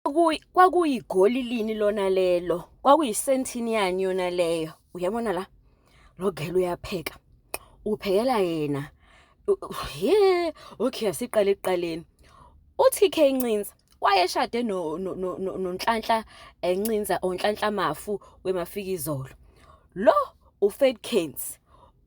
Kwakuyigoli lini lona lelo, kwakuyisentiniani yona leyo. Uyabona la, lo girl uyapheka, uphekela yena. Okay, asiqale ekuqaleni. uTK Ncintsa wayeshade noNhlanhla Ncintsa oNhlanhla Mafu weMafikizolo. Lo uFaith Kents,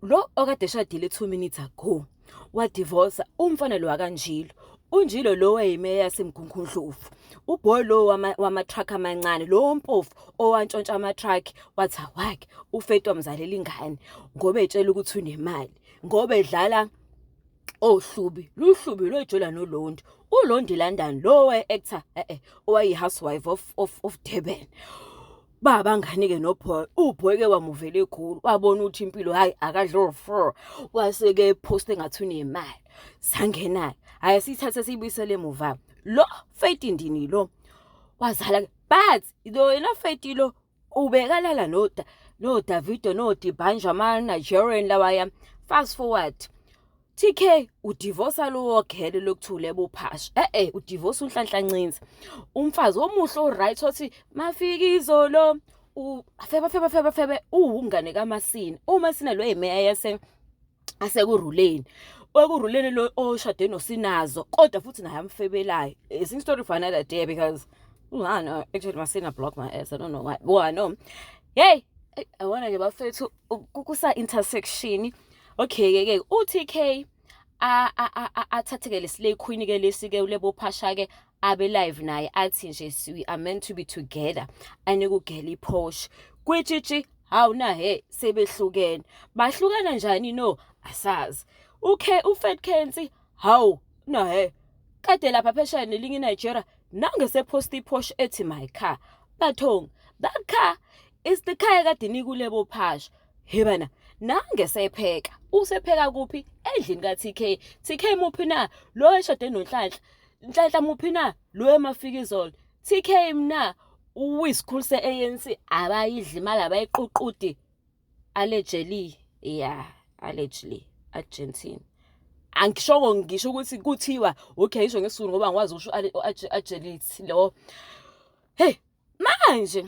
lo okade eshadile 2 minutes ago, wadivorsa umfana lo wakanjilo. UNjilo lo wayemeya yaseMgungundlovu. Uboy lo wama-truck amancane, lo mpofu owantshontsha ama-truck, wathi awake uFaith wamzalela ingane ngoba etshela ukuthi unemali, ngoba edlala ohlubi, luhlubi lwejola noLondi. uLondi London lo we-actor owayi-housewife of Durban. Babangani-ke noBoy. uBoy-ke wamuvela eGoli, wabona ukuthi impilo hayi akadlo waseke ephoste engathi unemali. Sangena hayi sithathe siyibuyisele emuva. Lo Faith Ndini lo wazala, but lo yena Faith lo ubekalala no Davido no D'banj ama-Nigerian lawaya. Fast forward, TK udivorsa lo girl lokuthule ebuphasha. Udivorsa uNhlanhla Ncintsa, umfazi omuhle oright othi Mafikizolo febe ungane kaMasina. uMasina lo emeya asekuruleni. Okuruleni lo oshade noSinazo, kodwa futhi naye amfebelayo. It's a story for another day because I know actually Masina blocked my ass. I don't know why. Well, I know. Hey, I wanna nje bafethu kusa intersection. Okay ke uTK athatheke leslay queen ke lesike ulebo phasha ke abe live naye athi nje we are meant to be together anikugela iPorsche kwitshitshi. Hawu na sebehlukene. Bahlukana njani no asazi. uFaith Kents hawu na kade lapha pheshana nelinye eNigeria nangesepost iPorsche ethi my car. Bathong, that car is the car kade nikulebo phasha. Bana nangesepheka. Usepheka kuphi? Endlini kaTK. TK muphi na? Lo eshade noNhlanhla. Nhlanhla muphi na? Lo eMafikizolo. TK mna uyisikhulu se-ANC abayidla imali abayiququdi. Allegedly, yeah, allegedly, Argentina. Angishongo ngisho ukuthi kuthiwa okay isho ngesizulu ngoba ngikwazi usho allegedly lo. Hey, manje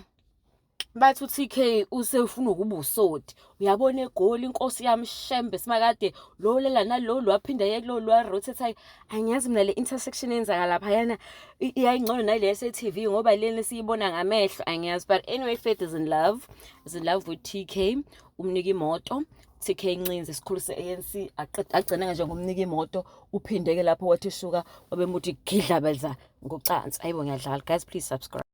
bathi uTK usefuna ukuba usodi. Uyabona eGoli inkosi yamshembe simakade lo lela nalo lwaphinda yeke lo lwarotate. Angiyazi mina le intersection enzaka lapha yana iyayingcono nale yaseTV ngoba lena siyibona ngamehlo angiyazi. But anyway, Faith is in love with TK. Umnika imoto. TK Ncintsa isikhulu se-ANC agcina nje ngomnika imoto. Uphindeke lapho wathi shuka wabemuthi gidlabeza ngocansi. Ayibo ngiyadlala. Guys, please subscribe.